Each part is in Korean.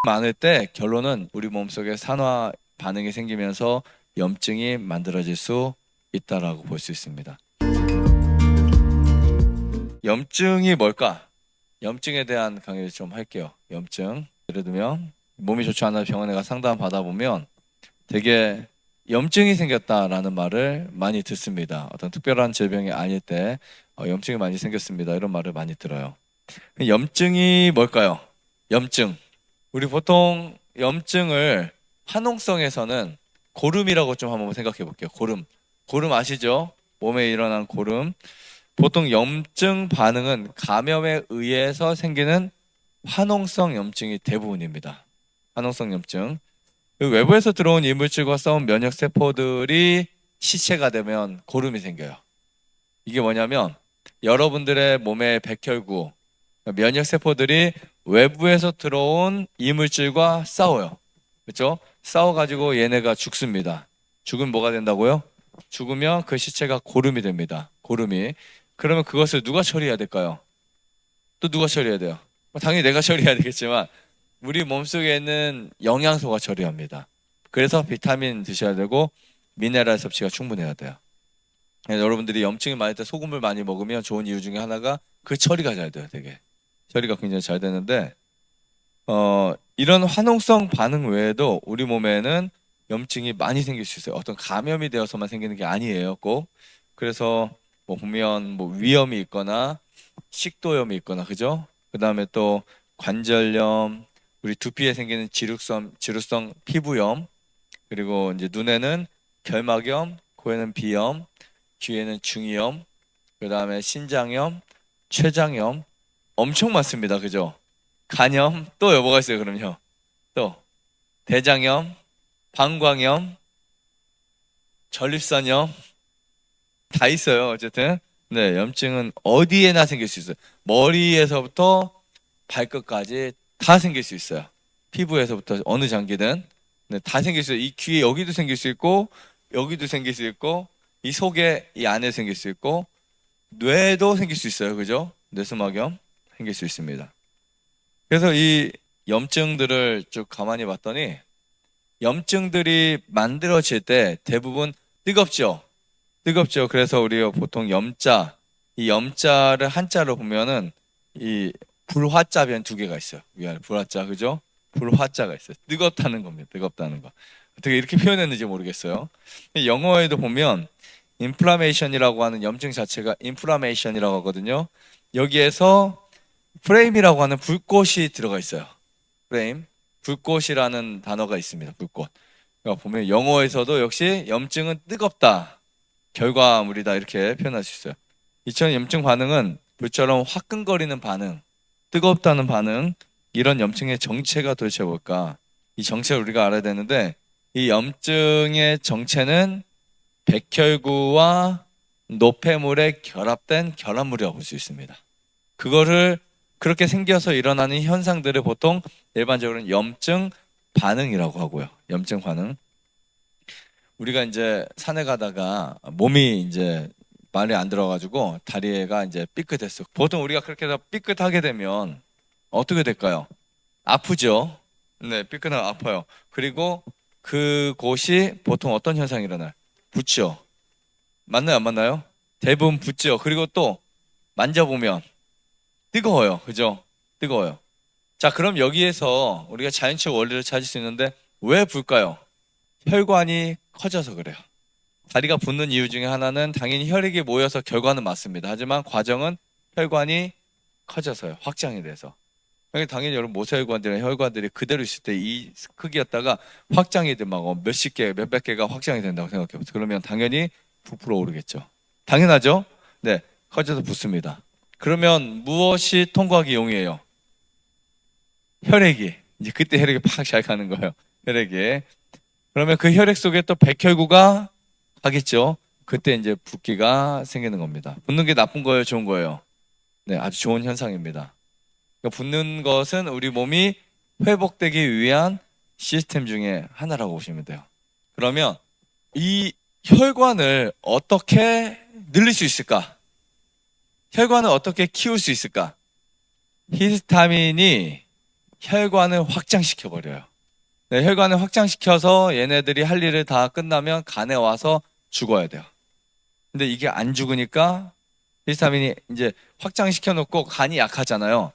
많을 때 결론은 우리 몸속에 산화 반응이 생기면서 염증이 만들어질 수 있다라고 볼 수 있습니다. 염증이 뭘까? 염증에 대한 강의를 좀 할게요. 염증. 예를 들면 몸이 좋지 않아 병원에 가 상담 받아보면 되게 염증이 생겼다라는 말을 많이 듣습니다. 어떤 특별한 질병이 아닐 때 염증이 많이 생겼습니다. 이런 말을 많이 들어요. 염증이 뭘까요? 염증. 우리 보통 염증을 화농성에서는 고름이라고 좀 한번 생각해 볼게요. 고름. 고름 아시죠? 몸에 일어난 고름. 보통 염증 반응은 감염에 의해서 생기는 화농성 염증이 대부분입니다. 화농성 염증. 외부에서 들어온 이물질과 싸운 면역 세포들이 시체가 되면 고름이 생겨요. 이게 뭐냐면 여러분들의 몸의 백혈구, 면역 세포들이 외부에서 들어온 이물질과 싸워요. 그렇죠? 싸워가지고 얘네가 죽습니다. 죽으면 뭐가 된다고요? 죽으면 그 시체가 고름이 됩니다. 고름이. 그러면 그것을 누가 처리해야 될까요? 또 누가 처리해야 돼요? 당연히 내가 처리해야 되겠지만 우리 몸속에 있는 영양소가 처리합니다. 그래서 비타민 드셔야 되고 미네랄 섭취가 충분해야 돼요. 여러분들이 염증이 많을 때 소금을 많이 먹으면 좋은 이유 중에 하나가 그 처리가 잘 돼요. 되게 처리가 굉장히 잘 되는데 이런 화농성 반응 외에도 우리 몸에는 염증이 많이 생길 수 있어요. 어떤 감염이 되어서만 생기는 게 아니에요. 꼭. 그래서 뭐 보면 뭐 위염이 있거나 식도염이 있거나 그죠? 그 다음에 또 관절염, 우리 두피에 생기는 지루성 피부염, 그리고 이제 눈에는 결막염, 코에는 비염, 귀에는 중이염, 그 다음에 신장염, 췌장염 엄청 많습니다. 그죠? 간염, 또 뭐가 있어요, 그럼요? 또 대장염, 방광염, 전립선염 다 있어요. 어쨌든 네, 염증은 어디에나 생길 수 있어요. 머리에서부터 발끝까지 다 생길 수 있어요. 피부에서부터 어느 장기든 네, 다 생길 수 있어요. 이 귀에 여기도 생길 수 있고 여기도 생길 수 있고 이 속에 이 안에 생길 수 있고 뇌도 생길 수 있어요. 그죠? 뇌수막염 생길 수 있습니다. 그래서 이 염증들을 쭉 가만히 봤더니 염증들이 만들어질 때 대부분 뜨겁죠. 뜨겁죠. 그래서 우리가 보통 염자, 이 염자를 한자로 보면은 이 불화자변 두 개가 있어요. 위안에 불화자, 그죠? 불화자가 있어요. 뜨겁다는 겁니다. 뜨겁다는 거. 어떻게 이렇게 표현했는지 모르겠어요. 영어에도 보면 인플라메이션이라고 하는 염증 자체가 인플라메이션이라고 하거든요. 여기에서 프레임이라고 하는 불꽃이 들어가 있어요. 프레임. 불꽃이라는 단어가 있습니다. 불꽃. 그러니까 보면 영어에서도 역시 염증은 뜨겁다. 결과물이다. 이렇게 표현할 수 있어요. 이처럼 염증 반응은 불처럼 화끈거리는 반응, 뜨겁다는 반응, 이런 염증의 정체가 도대체 뭘까? 이 정체를 우리가 알아야 되는데 이 염증의 정체는 백혈구와 노폐물의 결합된 결합물이라고 볼 수 있습니다. 그거를 그렇게 생겨서 일어나는 현상들을 보통 일반적으로는 염증 반응이라고 하고요. 염증 반응. 우리가 이제 산에 가다가 몸이 이제 말이 안 들어가지고 다리가 이제 삐끗했어. 보통 우리가 그렇게 해서 삐끗하게 되면 어떻게 될까요? 아프죠? 네, 삐끗하면 아파요. 그리고 그곳이 보통 어떤 현상이 일어나요? 붓죠? 맞나요? 안 맞나요? 대부분 붓죠? 그리고 또 만져보면 뜨거워요. 그죠? 뜨거워요. 자, 그럼 여기에서 우리가 자연적 원리를 찾을 수 있는데 왜 불까요? 혈관이 커져서 그래요. 다리가 붓는 이유 중에 하나는 당연히 혈액이 모여서 결과는 맞습니다. 하지만 과정은 혈관이 커져서요. 확장이 돼서. 당연히 여러분 모세혈관들이나 혈관들이 그대로 있을 때 이 크기였다가 확장이 되면 몇십 개, 몇백 개가 확장이 된다고 생각해보세요. 그러면 당연히 부풀어 오르겠죠. 당연하죠? 네, 커져서 붓습니다. 그러면 무엇이 통과하기 용이해요? 혈액이. 이제 그때 혈액이 팍 잘 가는 거예요. 혈액이. 그러면 그 혈액 속에 또 백혈구가 가겠죠. 그때 이제 붓기가 생기는 겁니다. 붓는 게 나쁜 거예요, 좋은 거예요? 네, 아주 좋은 현상입니다. 그러니까 붓는 것은 우리 몸이 회복되기 위한 시스템 중에 하나라고 보시면 돼요. 그러면 이 혈관을 어떻게 늘릴 수 있을까? 혈관을 어떻게 키울 수 있을까? 히스타민이 혈관을 확장시켜 버려요. 네, 혈관을 확장시켜서 얘네들이 할 일을 다 끝나면 간에 와서 죽어야 돼요. 근데 이게 안 죽으니까 히스타민이 이제 확장시켜 놓고 간이 약하잖아요.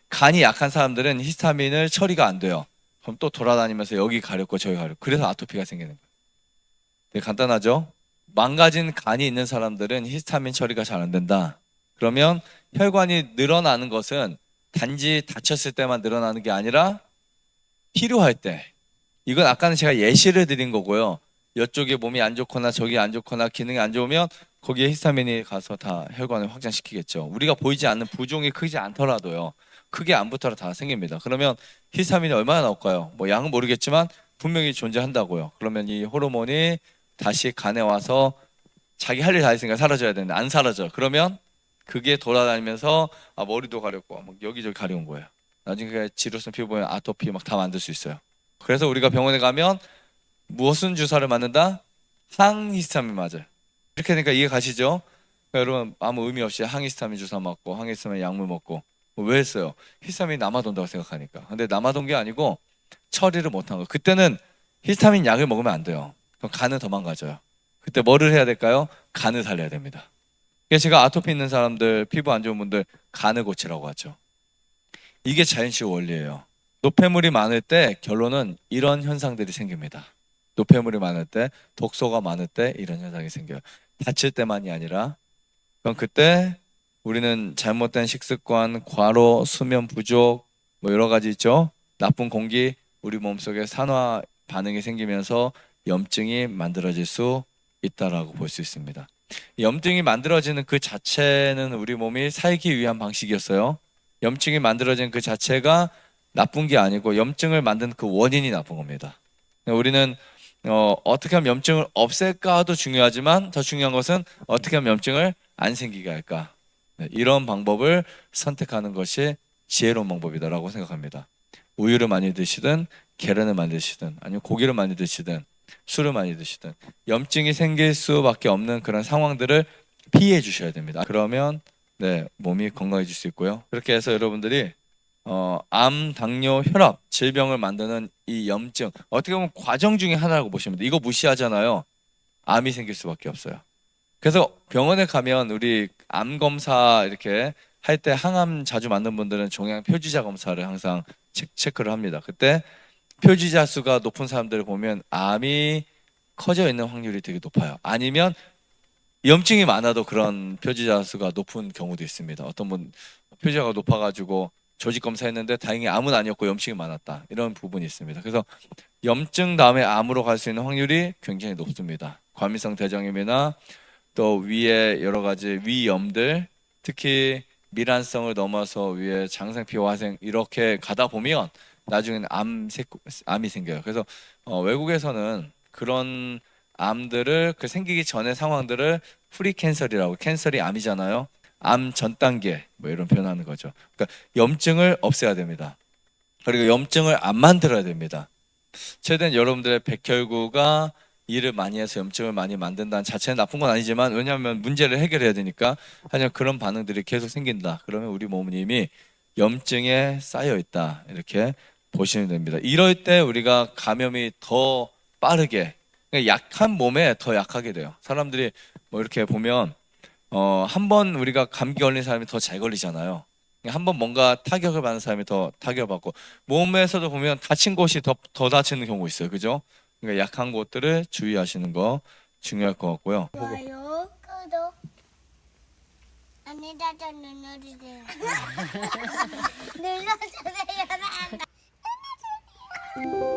간이 약한 사람들은 히스타민을 처리가 안 돼요. 그럼 또 돌아다니면서 여기 가렵고 저기 가렵고 그래서 아토피가 생기는 거예요. 네, 간단하죠? 망가진 간이 있는 사람들은 히스타민 처리가 잘 안 된다. 그러면 혈관이 늘어나는 것은 단지 다쳤을 때만 늘어나는 게 아니라 필요할 때. 이건 아까는 제가 예시를 드린 거고요. 이쪽에 몸이 안 좋거나 저기 안 좋거나 기능이 안 좋으면 거기에 히스타민이 가서 다 혈관을 확장시키겠죠. 우리가 보이지 않는 부종이 크지 않더라도요. 크게 안 붙어도 다 생깁니다. 그러면 히스타민이 얼마나 나올까요? 뭐 양은 모르겠지만 분명히 존재한다고요. 그러면 이 호르몬이 다시 간에 와서 자기 할 일 다 했으니까 사라져야 되는데 안 사라져. 그러면 그게 돌아다니면서 머리도 가렵고 막 여기저기 가려운 거예요. 나중에 지루성 피부에 아토피 막 다 만들 수 있어요. 그래서 우리가 병원에 가면 무슨 주사를 맞는다? 항히스타민 맞아요. 이렇게 되니까 이해 가시죠? 그러니까 여러분 아무 의미 없이 항히스타민 주사 맞고 항히스타민 약물 먹고 왜 했어요? 히스타민이 남아돈다고 생각하니까. 근데 남아돈 게 아니고 처리를 못한 거. 그때는 히스타민 약을 먹으면 안 돼요. 그럼 간은 더 망가져요. 그때 뭐를 해야 될까요? 간을 살려야 됩니다. 그래서 제가 아토피 있는 사람들, 피부 안 좋은 분들 간을 고치라고 하죠. 이게 자연치유 원리예요. 노폐물이 많을 때 결론은 이런 현상들이 생깁니다. 노폐물이 많을 때, 독소가 많을 때 이런 현상이 생겨요. 다칠 때만이 아니라 그럼 그때 우리는 잘못된 식습관, 과로, 수면 부족 뭐 여러 가지 있죠. 나쁜 공기, 우리 몸속에 산화 반응이 생기면서 염증이 만들어질 수 있다라고 볼 수 있습니다. 염증이 만들어지는 그 자체는 우리 몸이 살기 위한 방식이었어요. 염증이 만들어진 그 자체가 나쁜 게 아니고 염증을 만든 그 원인이 나쁜 겁니다. 우리는 어떻게 하면 염증을 없앨까도 중요하지만 더 중요한 것은 어떻게 하면 염증을 안 생기게 할까. 네, 이런 방법을 선택하는 것이 지혜로운 방법이다라고 생각합니다. 우유를 많이 드시든 계란을 많이 드시든 아니면 고기를 많이 드시든 술을 많이 드시든 염증이 생길 수밖에 없는 그런 상황들을 피해 주셔야 됩니다. 그러면 네, 몸이 건강해질 수 있고요. 그렇게 해서 여러분들이 암, 당뇨, 혈압, 질병을 만드는 이 염증 어떻게 보면 과정 중에 하나라고 보시면 돼요. 이거 무시하잖아요. 암이 생길 수밖에 없어요. 그래서 병원에 가면 우리 암 검사 이렇게 할 때 항암 자주 맞는 분들은 종양 표지자 검사를 항상 체크를 합니다. 그때 표지자 수가 높은 사람들을 보면 암이 커져 있는 확률이 되게 높아요. 아니면 염증이 많아도 그런 표지자 수가 높은 경우도 있습니다. 어떤 분 표지자가 높아가지고 조직 검사했는데 다행히 암은 아니었고 염증이 많았다. 이런 부분이 있습니다. 그래서 염증 다음에 암으로 갈 수 있는 확률이 굉장히 높습니다. 과민성 대장염이나 또 위에 여러 가지 위염들, 특히 미란성을 넘어서 위에 장생피, 화생 이렇게 가다 보면 나중에는 암이 생겨요. 그래서 외국에서는 그런 암들을 그 생기기 전의 상황들을 프리캔설이라고, 캔설이 암이잖아요. 암 전 단계 뭐 이런 표현하는 거죠. 그러니까 염증을 없애야 됩니다. 그리고 염증을 안 만들어야 됩니다. 최대한 여러분들의 백혈구가 일을 많이 해서 염증을 많이 만든다는 자체는 나쁜 건 아니지만 왜냐하면 문제를 해결해야 되니까 하지만 그런 반응들이 계속 생긴다. 그러면 우리 몸은 이미 염증에 쌓여 있다. 이렇게 보시면 됩니다. 이럴 때 우리가 감염이 더 빠르게 그러니까 약한 몸에 더 약하게 돼요. 사람들이 뭐 이렇게 보면 한 번 우리가 감기 걸린 사람이 더 잘 걸리잖아요. 한 번 뭔가 타격을 받는 사람이 더 타격을 받고 몸에서도 보면 다친 곳이 더 다치는 경우 있어요. 그죠? 그러니까 약한 곳들을 주의하시는 거 중요할 것 같고요. 좋아요, 구독, 안내자자 눌러주세요. 눌러주세요. 눌러주세요.